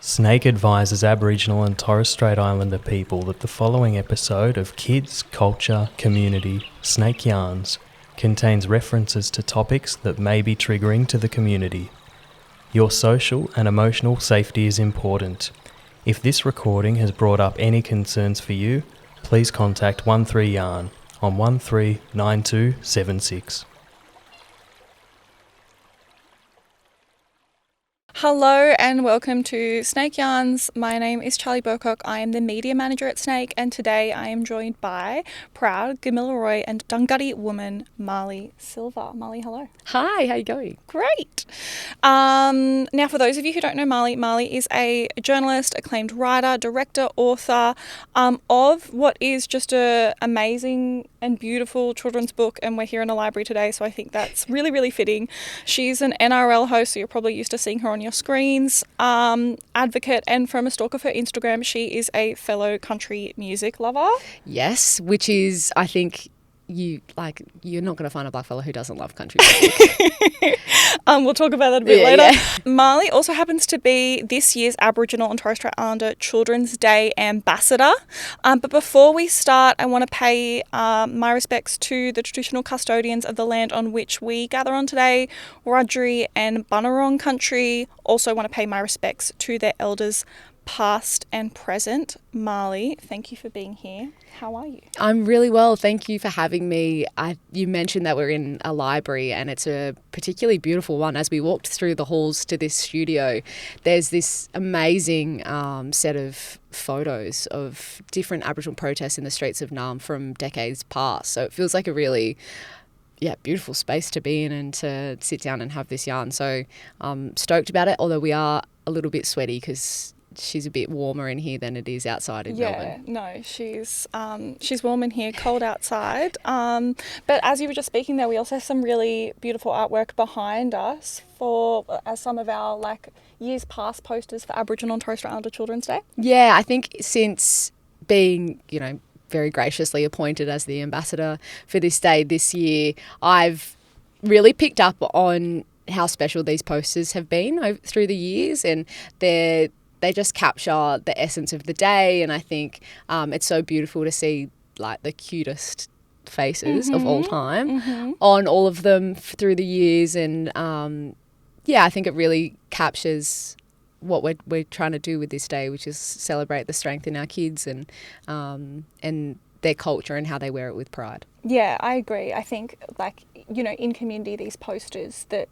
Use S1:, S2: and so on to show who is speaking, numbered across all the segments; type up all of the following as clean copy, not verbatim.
S1: SNAICC advises Aboriginal and Torres Strait Islander people that the following episode of Kids, Culture, Community, SNAICC Yarns contains references to topics that may be triggering to the community. Your social and emotional safety is important. If this recording has brought up any concerns for you, please contact 13Yarn on 139276.
S2: Hello and welcome to SNAICC Yarns. My name is Charlie Bowcock. I am the media manager at SNAICC, and today I am joined by proud Gamilaroi and Dunghutti woman Marlee Silva. Marlee, hello.
S3: Hi, how you going?
S2: Great. Now, for those of you who don't know Marlee is a journalist, acclaimed writer, director, author of what is just an amazing and beautiful children's book, and we're here in a library today, so I think that's really, really fitting. She's an NRL host, so you're probably used to seeing her on your screens, advocate, and from a stalk of her Instagram, she is a fellow country music lover.
S3: Yes, which is, I think, you're not going to find a black fella who doesn't love country music.
S2: We'll talk about that a bit later.
S3: Yeah.
S2: Marlee also happens to be this year's Aboriginal and Torres Strait Islander Children's Day ambassador. But before we start, I want to pay my respects to the traditional custodians of the land on which we gather on today, Wiradjuri and Bunurong country. Also want to pay my respects to their elders, past and present. Marlee, thank you for being here. How are you?
S3: I'm really well. Thank you for having me. You mentioned that we're in a library, and it's a particularly beautiful one. As we walked through the halls to this studio, there's this amazing set of photos of different Aboriginal protests in the streets of Naarm from decades past. So it feels like a really beautiful space to be in and to sit down and have this yarn. So I'm stoked about it, although we are a little bit sweaty because she's a bit warmer in here than it is outside in Melbourne.
S2: No, she's warm in here, cold outside. But as you were just speaking there, we also have some really beautiful artwork behind us as some of our years past posters for Aboriginal and Torres Strait Islander Children's Day.
S3: Yeah, I think since being, very graciously appointed as the ambassador for this day this year, I've really picked up on how special these posters have been through the years, and they just capture the essence of the day. And I think it's so beautiful to see the cutest faces of all time on all of them through the years. And I think it really captures what we're trying to do with this day, which is celebrate the strength in our kids and their culture and how they wear it with pride.
S2: Yeah, I agree. I think, in community, these posters that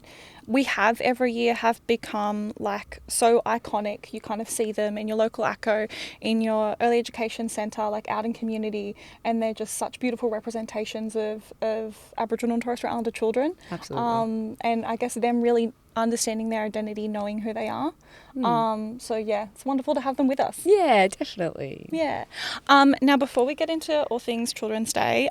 S2: we have every year have become so iconic. You kind of see them in your local ACCO, in your early education centre, out in community, and they're just such beautiful representations of Aboriginal and Torres Strait Islander children.
S3: Absolutely.
S2: And I guess them really understanding their identity, knowing who they are. It's wonderful to have them with us.
S3: Yeah, definitely.
S2: Yeah. Now, before we get into all things Children's Day,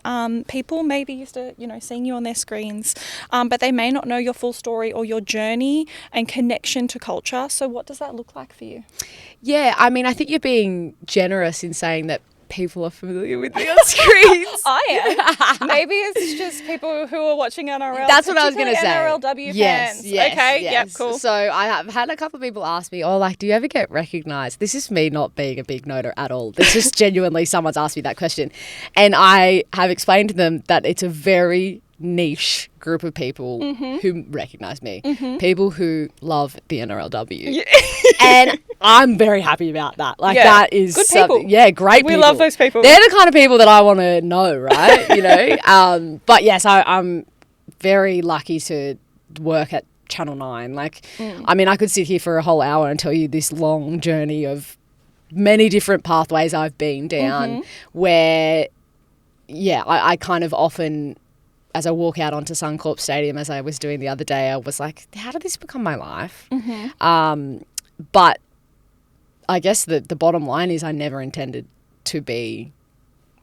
S2: people may be used to, seeing you on their screens, but they may not know your full story or your journey and connection to culture. So what does that look like for you?
S3: Yeah, I mean, I think you're being generous in saying that people are familiar with me on screens.
S2: I am. Maybe it's just people who are watching NRL.
S3: That's what I was going to say.
S2: NRLW fans.
S3: Yes,
S2: okay,
S3: yes.
S2: yep, cool.
S3: So I have had a couple of people ask me, do you ever get recognised? This is me not being a big noter at all. It's just genuinely someone's asked me that question. And I have explained to them that it's a very niche group of people who recognise me. People who love the NRLW. Yeah. And I'm very happy about that. That is
S2: good people.
S3: Yeah, great people.
S2: We love those people.
S3: They're the kind of people that I want to know, right? But yes, I'm very lucky to work at Channel 9. I mean, I could sit here for a whole hour and tell you this long journey of many different pathways I've been down where, I kind of often, as I walk out onto Suncorp Stadium, as I was doing the other day, I was like, how did this become my life? But I guess the bottom line is I never intended to be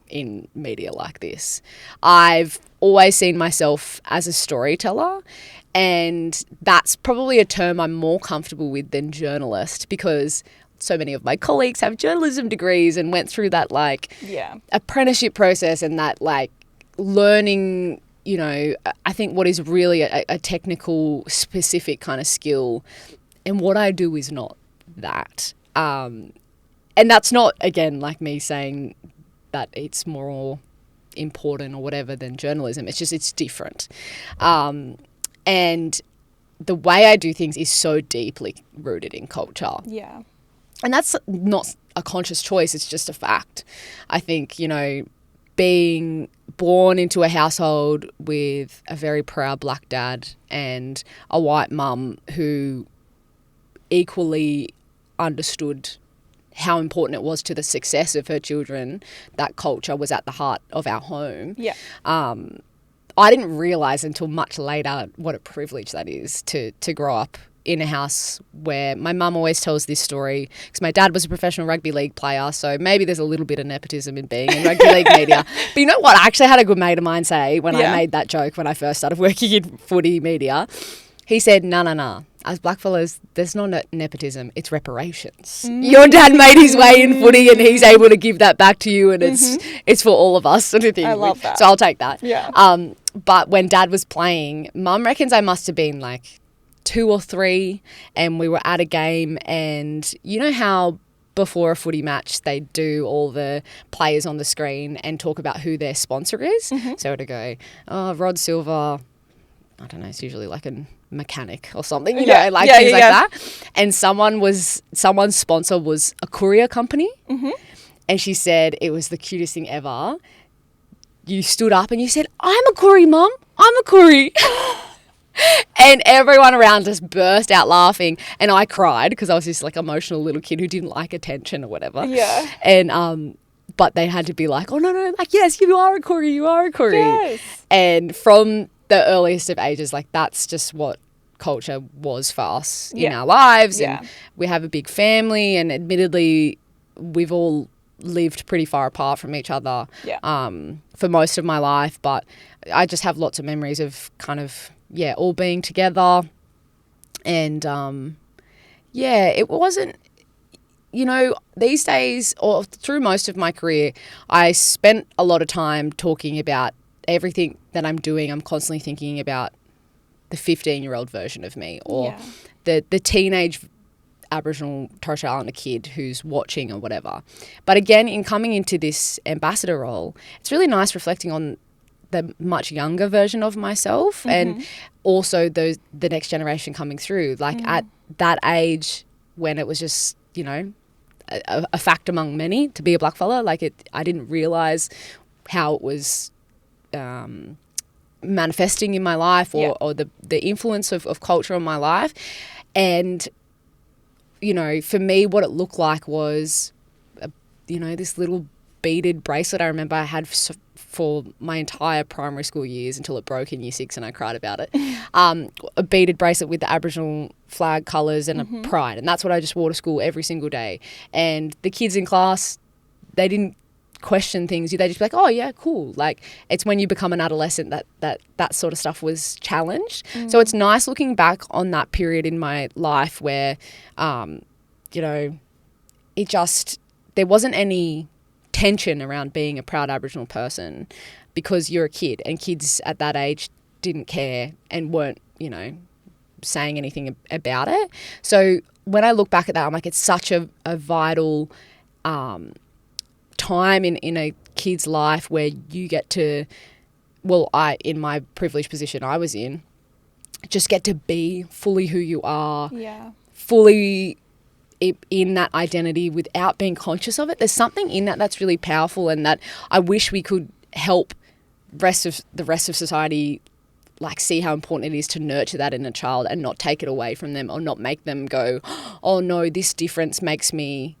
S3: in media like this. I've always seen myself as a storyteller, and that's probably a term I'm more comfortable with than journalist, because so many of my colleagues have journalism degrees and went through that apprenticeship process and that learning, I think what is really a technical specific kind of skill, and what I do is not that. And that's not, again, like me saying that it's more important or whatever than journalism. It's just, it's different. And the way I do things is so deeply rooted in culture.
S2: Yeah.
S3: And that's not a conscious choice. It's just a fact. I think, being born into a household with a very proud black dad and a white mum who equally understood how important it was to the success of her children, that culture was at the heart of our home.
S2: Yeah.
S3: I didn't realise until much later what a privilege that is to grow up in a house where my mum always tells this story because my dad was a professional rugby league player, so maybe there's a little bit of nepotism in being in rugby league media. But you know what? I actually had a good mate of mine say when I made that joke when I first started working in footy media. He said, no. As blackfellas, there's no nepotism. It's reparations. Your dad made his way in footy and he's able to give that back to you and it's for all of us sort of thing.
S2: I love that.
S3: So I'll take that.
S2: Yeah.
S3: But when dad was playing, mum reckons I must have been like 2 or 3 and we were at a game, and you know how before a footy match they do all the players on the screen and talk about who their sponsor is? So to go, Rod Silva, I don't know, it's usually like a mechanic or something, things like that. And someone's sponsor was a courier company. And she said it was the cutest thing ever. You stood up and you said, I'm a Koori, Mum. I'm a Koori. And everyone around us burst out laughing. And I cried because I was this like emotional little kid who didn't like attention or whatever. Yeah. And, but they had to be like, oh, no, like, yes, you are a Koori, you are a Koori.
S2: Yes.
S3: And from the earliest of ages, like that's just what culture was for us in our lives. And we have a big family, and admittedly we've all lived pretty far apart from each other for most of my life, but I just have lots of memories of kind of all being together. And it wasn't, these days or through most of my career I spent a lot of time talking about everything that I'm doing. I'm constantly thinking about the 15-year-old version of me, or the teenage Aboriginal Torres Strait Islander kid who's watching or whatever. But again, in coming into this ambassador role, it's really nice reflecting on the much younger version of myself and also the next generation coming through. Like at that age when it was just, a fact among many to be a blackfella, I didn't realise how it was manifesting in my life or the influence of culture on my life. And, for me, what it looked like was, this little beaded bracelet I remember I had for my entire primary school years until it broke in year 6 and I cried about it. A beaded bracelet with the Aboriginal flag colours and a pride. And that's what I just wore to school every single day. And the kids in class, they didn't question things. They just be like, oh yeah, cool. Like, it's when you become an adolescent that sort of stuff was challenged. So it's nice looking back on that period in my life where it just, there wasn't any tension around being a proud Aboriginal person because you're a kid, and kids at that age didn't care and weren't saying anything about it. So when I look back at that, I'm like, it's such a vital time in a kid's life where you get to, in my privileged position I was in, just get to be fully who you are, fully in that identity without being conscious of it. There's something in that that's really powerful, and that I wish we could help the rest of society see how important it is to nurture that in a child and not take it away from them, or not make them go, oh no, this difference makes me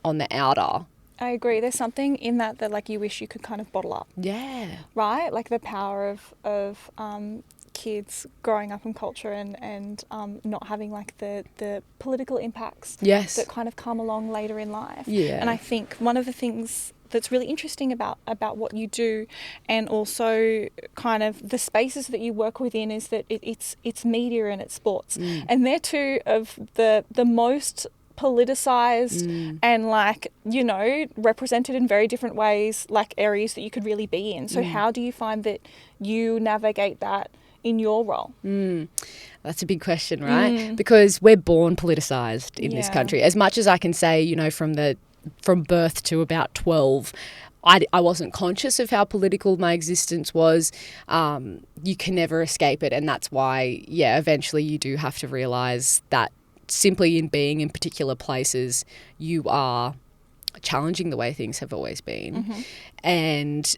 S3: on the outer.
S2: I agree. There's something in that you wish you could kind of bottle up. Yeah. Right? Like the power of kids growing up in culture and not having the political impacts that kind of come along later in life. Yeah. And I think one of the things that's really interesting about what you do, and also kind of the spaces that you work within, is that it's media and it's sports. And they're two of the most politicized and represented in very different ways, areas that you could really be in. So how do you find that you navigate that in your role?
S3: That's a big question, right? Because we're born politicized in this
S2: Yeah.
S3: country. As much as I can say, you know, from birth to about 12, I wasn't conscious of how political my existence was. You can never escape it. And that's why, eventually you do have to realize that simply in being in particular places, you are challenging the way things have always been. And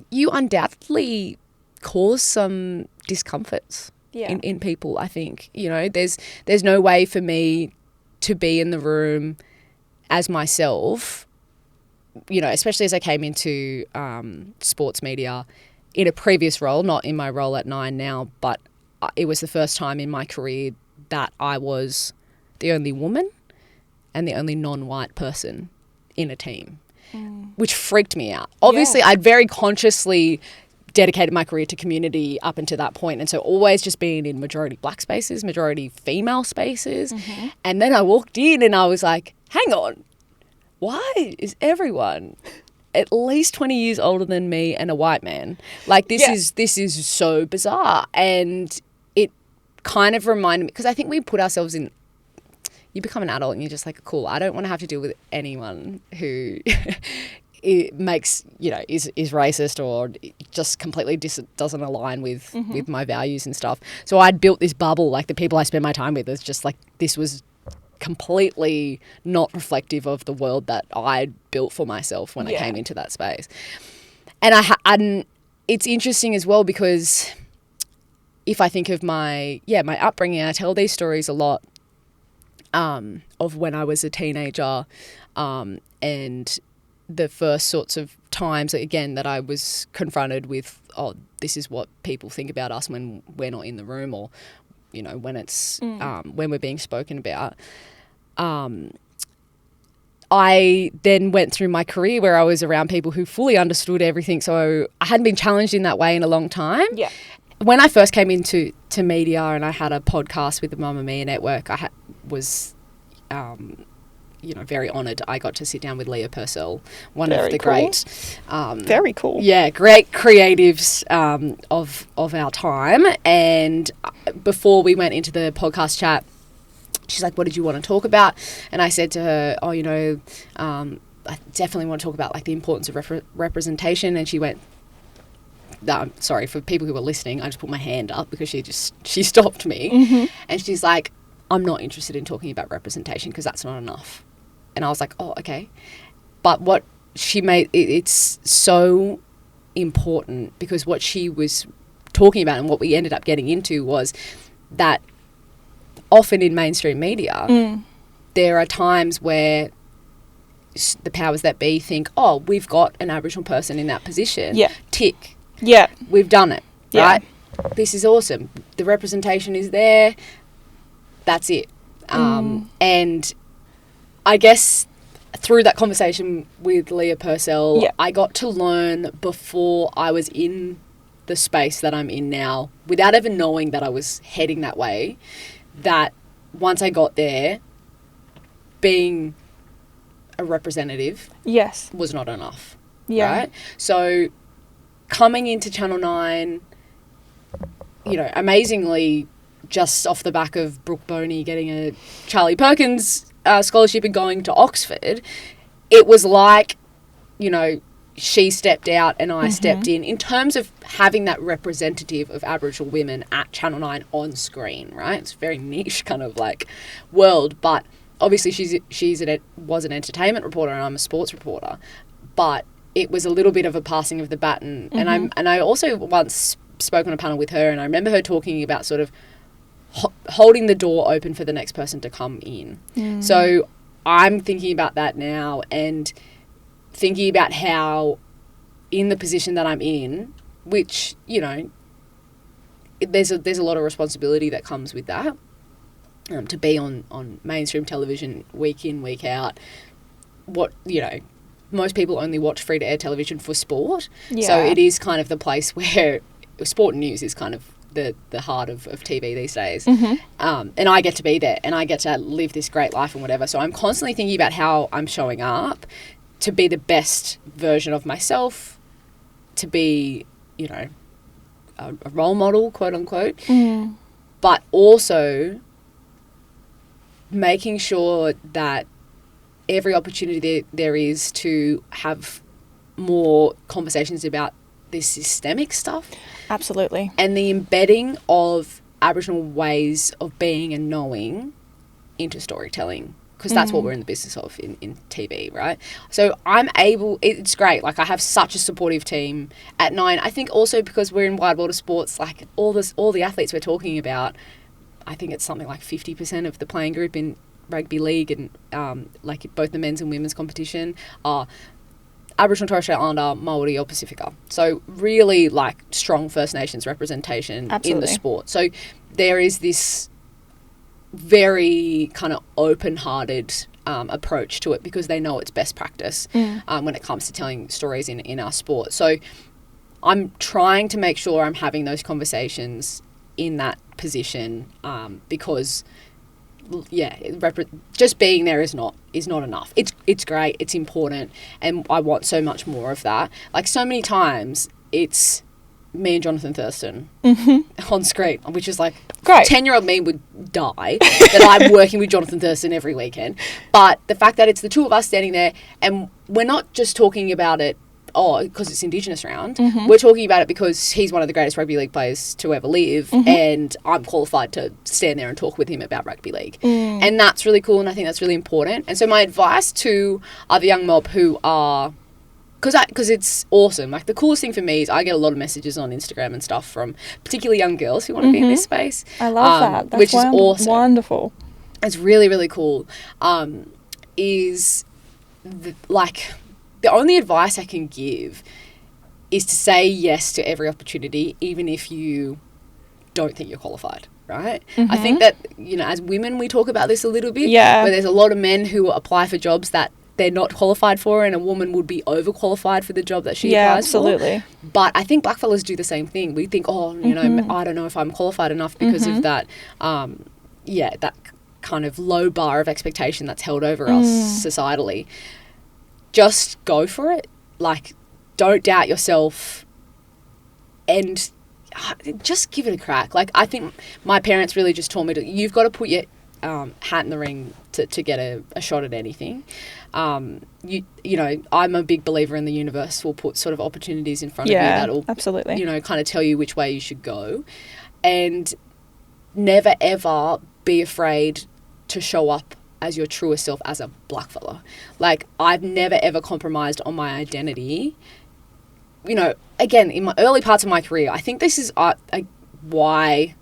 S3: you undoubtedly cause some discomforts in people, I think. You know, there's no way for me to be in the room as myself, you know, especially as I came into sports media in a previous role, not in my role at Nine now, but it was the first time in my career that I was the only woman and the only non-white person in a team, which freaked me out. Obviously, I'd very consciously dedicated my career to community up until that point, and so always just being in majority black spaces, majority female spaces. And then I walked in and I was like, hang on, why is everyone at least 20 years older than me and a white man? Like, this is so bizarre. And it kind of reminded me, because I think we put ourselves in, you become an adult and you're just like, cool, I don't want to have to deal with anyone who it makes, you know, is racist or just completely doesn't align with my values and stuff. So I'd built this bubble, like the people I spend my time with, it's just like, this was completely not reflective of the world that I'd built for myself when I came into that space. And it's interesting as well, because if I think of my upbringing, I tell these stories a lot of when I was a teenager, and the first sorts of times, again, that I was confronted with, oh, this is what people think about us when we're not in the room, or, you know, when it's when we're being spoken about. I then went through my career where I was around people who fully understood everything, so I hadn't been challenged in that way in a long time. Yeah. When I first came into media and I had a podcast with the Mamma Mia network, I was, you know, very honoured. I got to sit down with Leah Purcell, one of the great,
S2: very cool,
S3: great creatives of our time. And before we went into the podcast chat, she's like, what did you want to talk about? And I said to her, oh, you know, I definitely want to talk about like the importance of representation. And she went, sorry, for people who were listening, I just put my hand up because she stopped me. And she's like, I'm not interested in talking about representation because that's not enough. And I was like, oh, okay. But what she made, it's so important, because what she was talking about and what we ended up getting into was that often in mainstream media, there are times where the powers that be think, oh, we've got an Aboriginal person in that position. Tick. We've done it, right? This is awesome. The representation is there. That's it. And I guess through that conversation with Leah Purcell, I got to learn before I was in the space that I'm in now, without ever knowing that I was heading that way, that once I got there, being a representative was not enough. Right? So coming into Channel 9, you know, amazingly, just off the back of Brooke Boney getting a Charlie Perkins scholarship and going to Oxford, it was like, you know, she stepped out and I stepped in terms of having that representative of Aboriginal women at Channel 9 on screen, right? It's a very niche kind of like world, but obviously was an entertainment reporter and I'm a sports reporter, but it was a little bit of a passing of the baton. And I also once spoke on a panel with her, and I remember her talking about sort of holding the door open for the next person to come in. So I'm thinking about that now, and thinking about how in the position that I'm in, which, you know, there's a lot of responsibility that comes with that, to be on mainstream television week in, week out. What, you know, most people only watch free-to-air television for sport. So it is kind of the place where sport and news is kind of the heart of TV these days. And I get to be there and I get to live this great life and whatever. So I'm constantly thinking about how I'm showing up to be the best version of myself, to be, you know, a role model, quote unquote, but also making sure that every opportunity there is to have more conversations about this systemic stuff.
S2: Absolutely.
S3: And the embedding of Aboriginal ways of being and knowing into storytelling, because that's what we're in the business of in TV, right? So it's great. Like, I have such a supportive team at Nine. I think also because we're in wide world of sports, like all the athletes we're talking about, I think it's something like 50% of the playing group in rugby league and like both the men's and women's competition are Aboriginal, Torres Strait Islander, Māori or Pacifica. So really like strong First Nations representation in the sport. So there is this very kind of open-hearted approach to it, because they know it's best practice when it comes to telling stories in our sport. So I'm trying to make sure I'm having those conversations in that position, because just being there is not enough. It's great, it's important, and I want so much more of that. Like, so many times it's me and Jonathan Thurston on screen, which is like,
S2: great.
S3: 10-year-old me would die that I'm working with Jonathan Thurston every weekend. But the fact that it's the two of us standing there, and we're not just talking about it because it's Indigenous round. We're talking about it because he's one of the greatest rugby league players to ever live, and I'm qualified to stand there and talk with him about rugby league. And that's really cool, and I think that's really important. And so my advice to other young mob who are, because it's awesome. Like, the coolest thing for me is I get a lot of messages on Instagram and stuff from particularly young girls who want to be in this space.
S2: I love that. That's
S3: which is awesome.
S2: Wonderful.
S3: It's really, really cool. The only advice I can give is to say yes to every opportunity, even if you don't think you're qualified, right? I think that, as women, we talk about this a little bit, where there's a lot of men who apply for jobs that they're not qualified for, and a woman would be overqualified for the job that she applies
S2: absolutely.
S3: for. But I think blackfellas do the same thing. We think, I don't know if I'm qualified enough because of that, that kind of low bar of expectation that's held over us societally. Just go for it. Like, don't doubt yourself, and just give it a crack. Like, I think my parents really just taught me you've got to put your hat in the ring to get a shot at anything. I'm a big believer in the universe will put sort of opportunities in front of you that'll
S2: absolutely,
S3: kind of tell you which way you should go, and never ever be afraid to show up as your truest self as a blackfella. Like, I've never ever compromised on my identity. Again, in my early parts of my career, I think this is why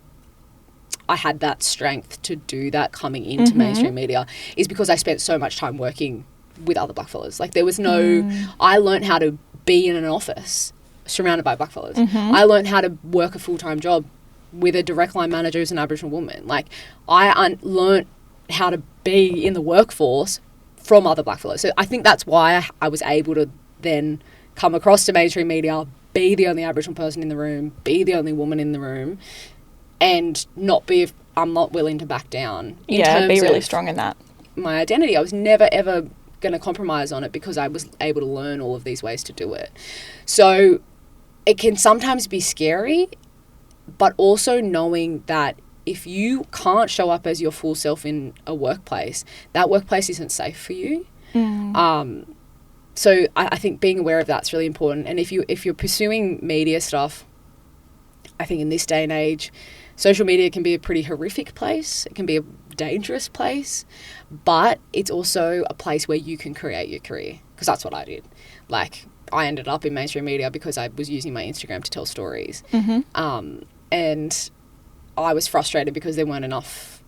S3: I had that strength to do that coming into mainstream media, is because I spent so much time working with other blackfellas. Like, there was I learned how to be in an office surrounded by blackfellas. I learned how to work a full-time job with a direct line manager who's an Aboriginal woman. Like, I learned how to be in the workforce from other blackfellas. So I think that's why I was able to then come across to mainstream media, be the only Aboriginal person in the room, be the only woman in the room, and I'm not willing to back down.
S2: Be really strong in that.
S3: My identity, I was never ever going to compromise on it, because I was able to learn all of these ways to do it. So it can sometimes be scary, but also knowing that if you can't show up as your full self in a workplace, that workplace isn't safe for you. So I think being aware of that's really important. And if you're pursuing media stuff, I think in this day and age, social media can be a pretty horrific place. It can be a dangerous place, but it's also a place where you can create your career, because that's what I did. Like, I ended up in mainstream media because I was using my Instagram to tell stories. And I was frustrated because there weren't enough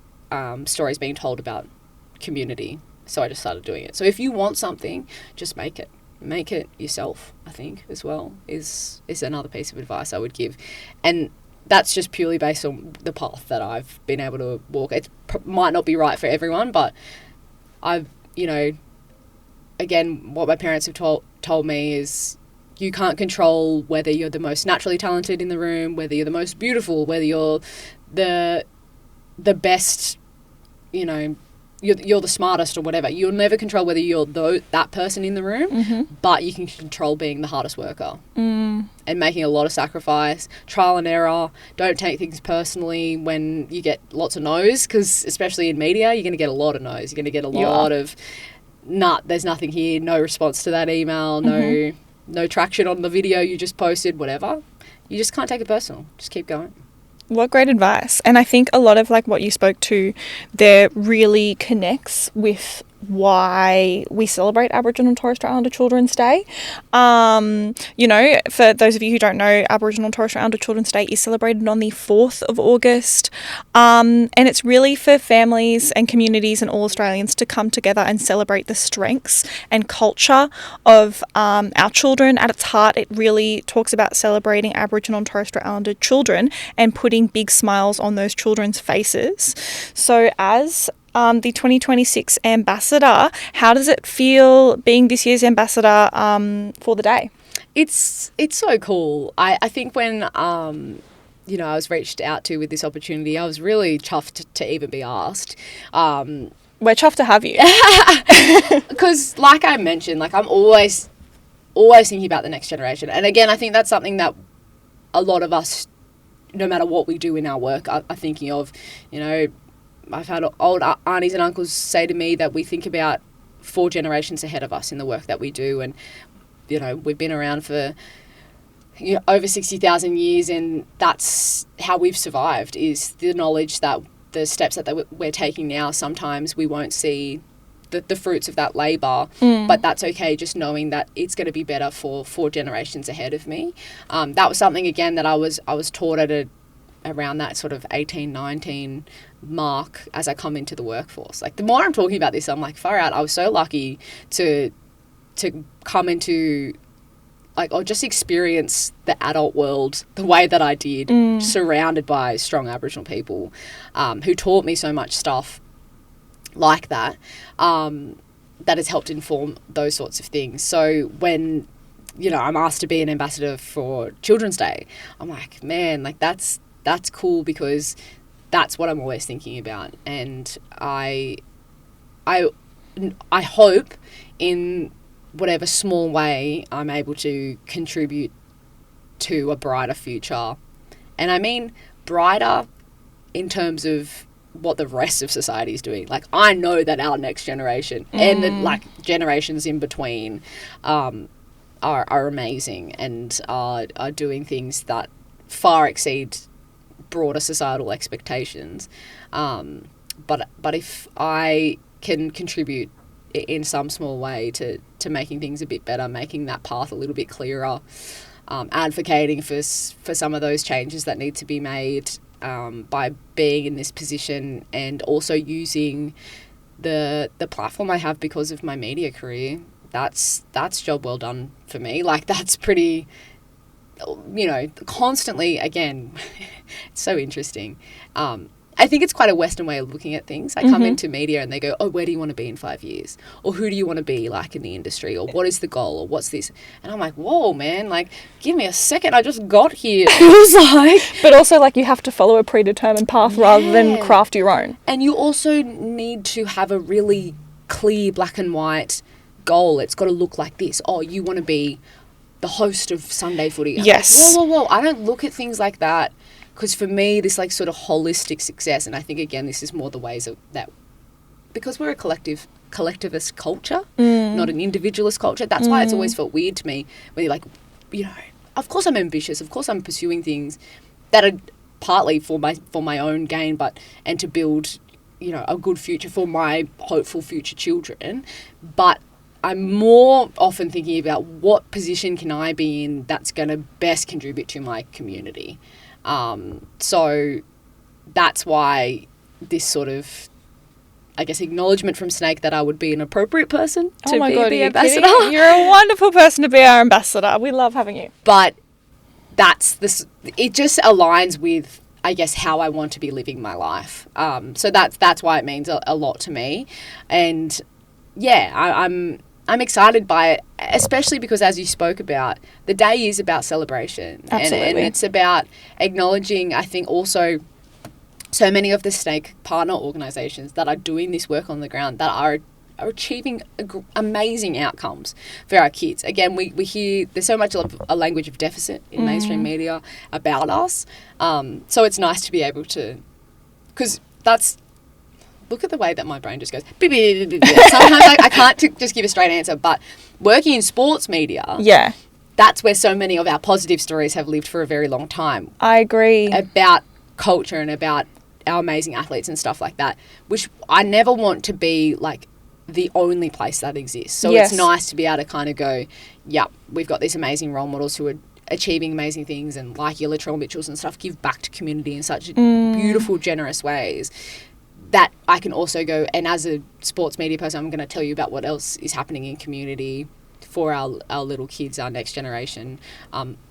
S3: stories being told about community. So I just started doing it. So if you want something, just make it. Make it yourself, I think, as well, is another piece of advice I would give. And that's just purely based on the path that I've been able to walk. It might not be right for everyone, but I've, again, what my parents have told me is you can't control whether you're the most naturally talented in the room, whether you're the most beautiful, whether you're the best, you're the smartest or whatever. You'll never control whether you're that person in the room, but you can control being the hardest worker and making a lot of sacrifice, trial and error. Don't take things personally when you get lots of no's, because especially in media, you're going to get a lot of no's. You're going to get a lot of, there's nothing here, no response to that email, no traction on the video you just posted, whatever. You just can't take it personal. Just keep going.
S2: What great advice. And I think a lot of like what you spoke to there really connects with why we celebrate Aboriginal and Torres Strait Islander Children's Day. You know, for those of you who don't know, Aboriginal and Torres Strait Islander Children's Day is celebrated on the 4th of August. And it's really for families and communities and all Australians to come together and celebrate the strengths and culture of our children. At its heart, it really talks about celebrating Aboriginal and Torres Strait Islander children and putting big smiles on those children's faces. So as the 2026 ambassador, how does it feel being this year's ambassador for the day?
S3: It's so cool. I think when you know, I was reached out to with this opportunity, I was really chuffed to even be asked.
S2: We're chuffed to have you.
S3: Because like I mentioned, like I'm always thinking about the next generation. And again, I think that's something that a lot of us, no matter what we do in our work, are thinking of. You know, I've had old aunties and uncles say to me that we think about 4 generations ahead of us in the work that we do. And, you know, we've been around for over 60,000 years, and that's how we've survived, is the knowledge that the steps that we're taking now, sometimes we won't see the fruits of that labour, but that's okay, just knowing that it's going to be better for 4 generations ahead of me. That was something, again, that I was taught at around that sort of 18, 19 mark as I come into the workforce. Like, the more I'm talking about this, I'm like, far out, I was so lucky to come into, like, or just experience the adult world the way that I did, surrounded by strong Aboriginal people who taught me so much stuff like that, that has helped inform those sorts of things. So when, you know, I'm asked to be an ambassador for Children's Day, I'm like, man, like that's cool, because that's what I'm always thinking about. And I hope in whatever small way I'm able to contribute to a brighter future. And I mean brighter in terms of what the rest of society is doing. Like, I know that our next generation and the, like, generations in between are amazing and are doing things that far exceed broader societal expectations. But if I can contribute in some small way to making things a bit better, making that path a little bit clearer, advocating for some of those changes that need to be made, by being in this position, and also using the platform I have because of my media career, that's job well done for me. Like, that's pretty, you know, constantly, again, it's so interesting. I think it's quite a Western way of looking at things. I come into media and they go, oh, where do you want to be in 5 years? Or who do you want to be like in the industry? Or what is the goal? Or what's this? And I'm like, whoa, man, like, give me a second. I just got here. It was like...
S2: But also, like, you have to follow a predetermined path rather than craft your own.
S3: And you also need to have a really clear black and white goal. It's got to look like this. Oh, you want to be the host of Sunday Footy. I'm
S2: yes.
S3: Like, whoa. I don't look at things like that. Because for me, this, like, sort of holistic success, and I think, again, this is more the ways of that, because we're a collectivist culture, not an individualist culture. That's why it's always felt weird to me when you're like, you know, of course I'm ambitious, of course I'm pursuing things that are partly for my own gain, and to build, you know, a good future for my hopeful future children. But I'm more often thinking about what position can I be in that's going to best contribute to my community. So that's why this sort of, I guess, acknowledgement from SNAICC that I would be an appropriate person to be the ambassador.
S2: Kidding? You're a wonderful person to be our ambassador. We love having you.
S3: But it just aligns with, I guess, how I want to be living my life. So that's why it means a lot to me. And yeah, I'm excited by it, especially because, as you spoke about, the day is about celebration.
S2: Absolutely.
S3: And it's about acknowledging, I think, also so many of the SNAICC partner organisations that are doing this work on the ground that are achieving amazing outcomes for our kids. Again, we hear there's so much of a language of deficit in mainstream media about us. So it's nice to be able to, because that's, look at the way that my brain just goes. Sometimes I can't just give a straight answer, but working in sports media, that's where so many of our positive stories have lived for a very long time.
S2: I agree.
S3: About culture and about our amazing athletes and stuff like that, which I never want to be like the only place that exists. So it's nice to be able to kind of go, we've got these amazing role models who are achieving amazing things, and like your Latrell Mitchells and stuff, give back to community in such beautiful, generous ways that I can also go, and as a sports media person, I'm going to tell you about what else is happening in community for our little kids, our next generation,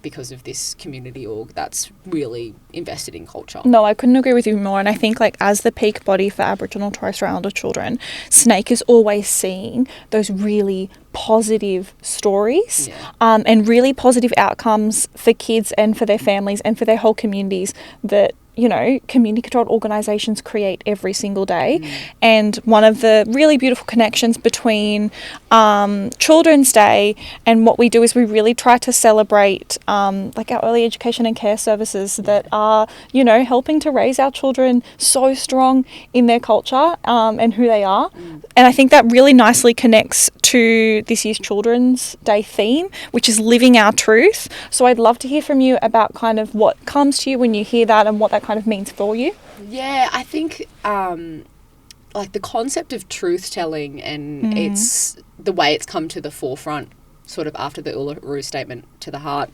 S3: because of this community org that's really invested in culture.
S2: No, I couldn't agree with you more. And I think, like, as the peak body for Aboriginal and Torres Strait Islander children, SNAICC is always seeing those really positive stories and really positive outcomes for kids and for their families and for their whole communities that, you know, community-controlled organisations create every single day. And one of the really beautiful connections between Children's Day and what we do is we really try to celebrate like our early education and care services that are, you know, helping to raise our children so strong in their culture and who they are. And I think that really nicely connects to this year's Children's Day theme, which is living our truth. So I'd love to hear from you about kind of what comes to you when you hear that and what that kind of means for you.
S3: Yeah, I think like the concept of truth telling and it's the way it's come to the forefront sort of after the Uluru Statement to the Heart,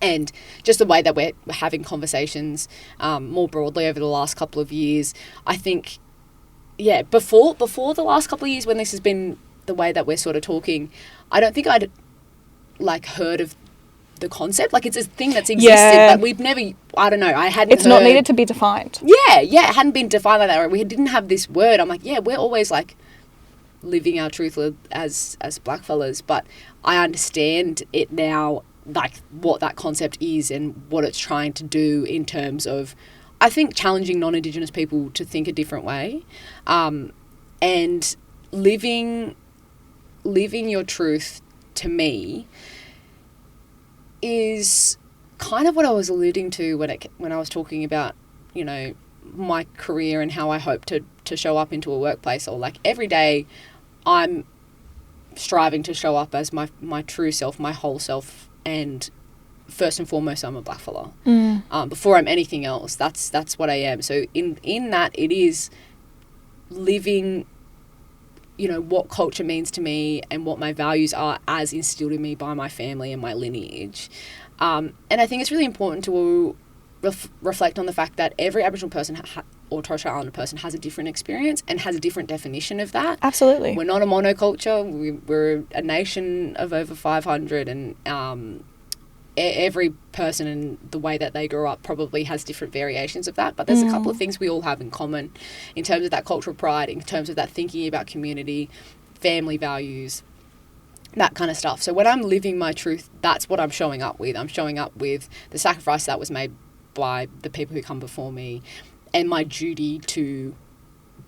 S3: and just the way that we're having conversations more broadly over the last couple of years. I think, before the last couple of years, when this has been the way that we're sort of talking, I don't think I'd like heard of the concept. Like, it's a thing that's existed, but we've never, I don't know, I hadn't
S2: It's not needed to be defined.
S3: It hadn't been defined like that. Or we didn't have this word. I'm like, we're always like living our truth as blackfellas, but I understand it now, like what that concept is and what it's trying to do in terms of, I think, challenging non-Indigenous people to think a different way, and living your truth, to me, is kind of what I was alluding to when I was talking about, you know, my career and how I hope to show up into a workplace, or like every day I'm striving to show up as my true self, my whole self, and first and foremost I'm a blackfella. Before I'm anything else, that's what I am. So in that, it is living, you know, what culture means to me and what my values are as instilled in me by my family and my lineage. And I think it's really important to reflect on the fact that every Aboriginal person or Torres Strait Islander person has a different experience and has a different definition of that.
S2: Absolutely.
S3: We're not a monoculture. We're a nation of over 500, and every person and the way that they grew up probably has different variations of that, but there's a couple of things we all have in common in terms of that cultural pride, in terms of that thinking about community, family values, that kind of stuff. So when I'm living my truth, that's what I'm showing up with. I'm showing up with the sacrifice that was made by the people who come before me, and my duty to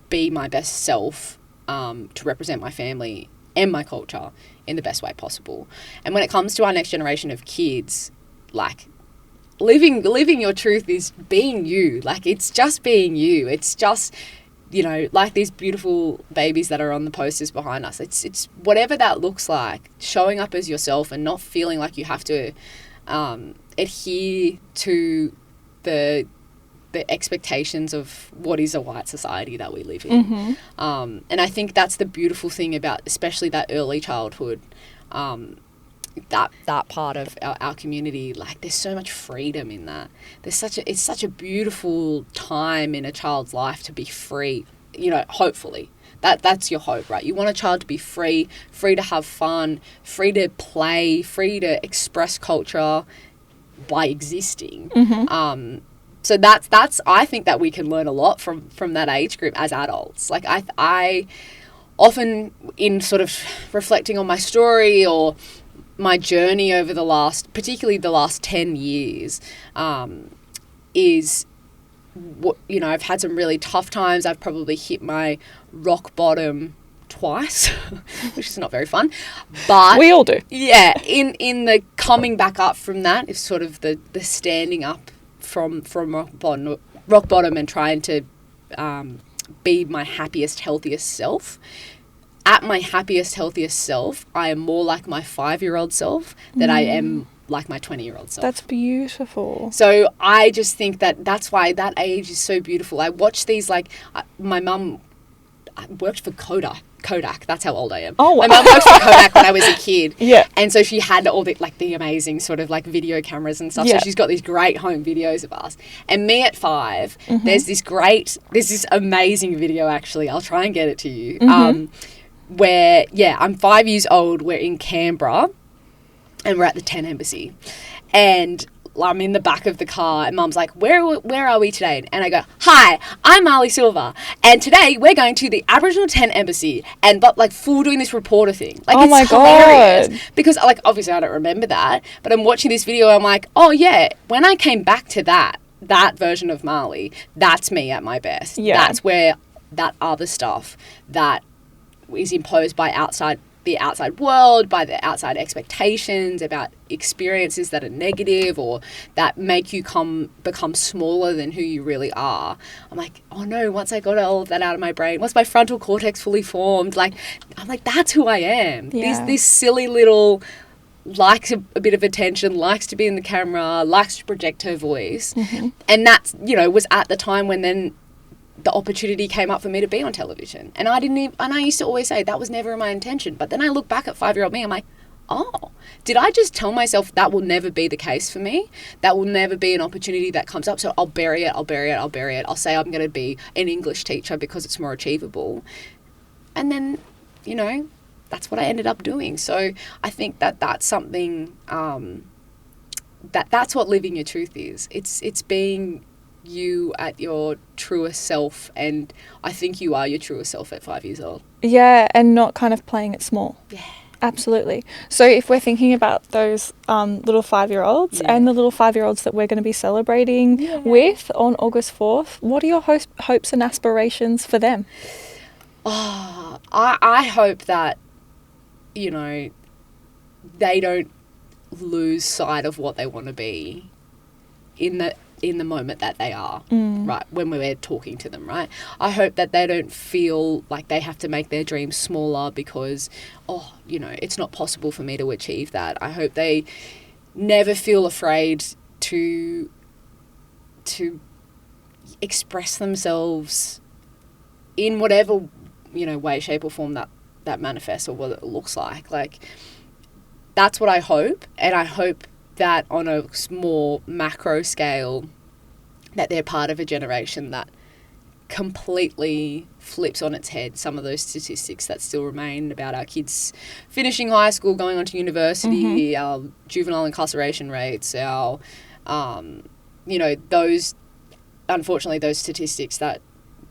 S3: be my best self, to represent my family and my culture in the best way possible. And when it comes to our next generation of kids, like living your truth is being you. Like, it's just being you. It's just, you know, like these beautiful babies that are on the posters behind us. It's whatever that looks like, showing up as yourself and not feeling like you have to adhere to the expectations of what is a white society that we live in. And I think that's the beautiful thing about especially that early childhood, that part of our community. Like, there's so much freedom in that. It's such a beautiful time in a child's life to be free, you know, hopefully. That's your hope, right? You want a child to be free to have fun, free to play, free to express culture by existing. So that's I think that we can learn a lot from that age group as adults. Like, I often, in sort of reflecting on my story or my journey over particularly the last 10 years, is you know, I've had some really tough times. I've probably hit my rock bottom twice, which is not very fun. But
S2: we all do.
S3: Yeah, in the coming back up from that is sort of the standing up from rock bottom and trying to be my happiest, healthiest self. At my happiest, healthiest self, I am more like my 5-year-old self than I am like my 20-year-old self.
S2: That's beautiful.
S3: So I just think that's why that age is so beautiful. I watch these, like, my mum worked for Kodak. That's how old I am.
S2: Oh, wow.
S3: My mum worked for Kodak when I was a kid.
S2: Yeah.
S3: And so she had all the amazing sort of like video cameras and stuff.
S2: Yeah.
S3: So she's got these great home videos of us. And me at 5, there's this amazing video, actually. I'll try and get it to you. Where, I'm 5 years old. We're in Canberra and we're at the 10 Embassy. And I'm in the back of the car and Mum's like, where are we today? And I go, hi, I'm Marlee Silva. And today we're going to the Aboriginal 10 Embassy. And but like full doing this reporter thing. Like,
S2: oh,
S3: it's hilarious. Because like, obviously I don't remember that. But I'm watching this video and I'm like, oh yeah, when I came back to that version of Marlee, that's me at my best.
S2: Yeah.
S3: That's where that other stuff that is imposed by the outside world, by the outside expectations about experiences that are negative or that make you become smaller than who you really are. I'm like, oh no, once I got all of that out of my brain, once my frontal cortex fully formed, like, I'm like, that's who I am.
S2: Yeah.
S3: This silly little, likes a bit of attention, likes to be in the camera, likes to project her voice. And that's, was at the time when then the opportunity came up for me to be on television. And I used to always say that was never my intention. But then I look back at 5-year-old me, I'm like, oh, did I just tell myself that will never be the case for me? That will never be an opportunity that comes up. So I'll bury it. I'll say I'm going to be an English teacher because it's more achievable. And then, that's what I ended up doing. So I think that's something, that's what living your truth is. It's being you at your truest self, and I think you are your truest self at 5 years old.
S2: Yeah, and not kind of playing it small.
S3: Yeah.
S2: Absolutely. So if we're thinking about those little 5-year-olds and the little 5-year-olds that we're going to be celebrating with on August 4th, what are your hopes and aspirations for them?
S3: Oh, I hope that, they don't lose sight of what they want to be in the moment that they are, right, when we're talking to them, right? I hope that they don't feel like they have to make their dreams smaller because, it's not possible for me to achieve that. I hope they never feel afraid to express themselves in whatever, way, shape or form that manifests or what it looks like. Like, that's what I hope. And I hope that on a more macro scale, that they're part of a generation that completely flips on its head some of those statistics that still remain about our kids finishing high school, going on to university, our juvenile incarceration rates, our, those statistics that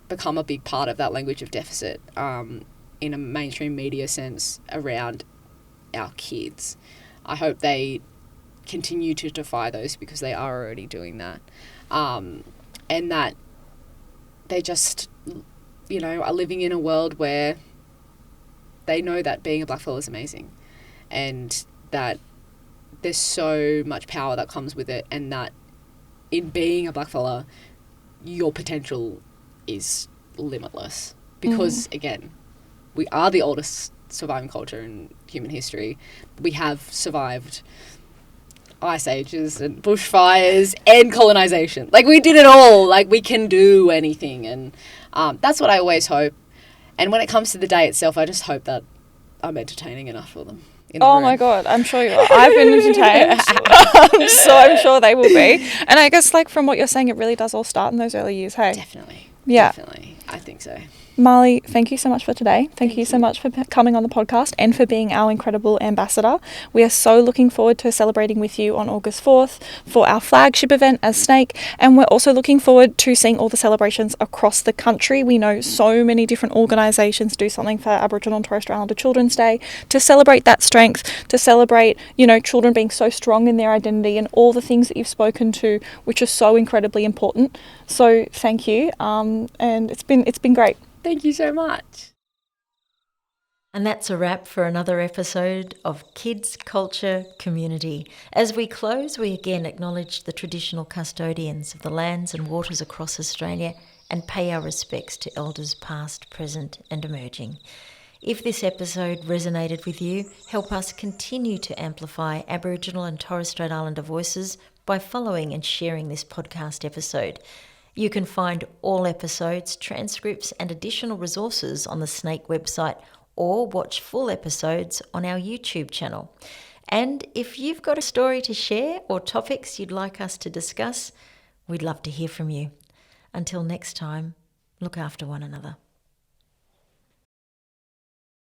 S3: become a big part of that language of deficit in a mainstream media sense around our kids. I hope they continue to defy those because they are already doing that. And that they just, are living in a world where they know that being a blackfella is amazing and that there's so much power that comes with it, and that in being a blackfella, your potential is limitless because, again, we are the oldest surviving culture in human history. We have survived ice ages and bushfires and colonization. Like, we did it all. Like, we can do anything. And that's what I always hope. And when it comes to the day itself, I just hope that I'm entertaining enough for them.
S2: Oh my God, I'm sure you are. I've been entertained. So I'm sure they will be. And I guess, like, from what you're saying, it really does all start in those early years, hey?
S3: Definitely.
S2: Yeah.
S3: Definitely. I think so.
S2: Marlee, thank you so much for today. Thank you so much for coming on the podcast and for being our incredible ambassador. We are so looking forward to celebrating with you on August 4th for our flagship event as SNAICC, and we're also looking forward to seeing all the celebrations across the country. We know so many different organisations do something for Aboriginal and Torres Strait Islander Children's Day to celebrate that strength, to celebrate, children being so strong in their identity and all the things that you've spoken to, which are so incredibly important. So thank you, and it's been great.
S3: Thank you so much.
S4: And that's a wrap for another episode of Kids, Culture, Community. As we close, we again acknowledge the traditional custodians of the lands and waters across Australia and pay our respects to elders past, present and emerging. If this episode resonated with you, help us continue to amplify Aboriginal and Torres Strait Islander voices by following and sharing this podcast episode. You can find all episodes, transcripts and additional resources on the SNAICC website, or watch full episodes on our YouTube channel. And if you've got a story to share or topics you'd like us to discuss, we'd love to hear from you. Until next time, look after one another.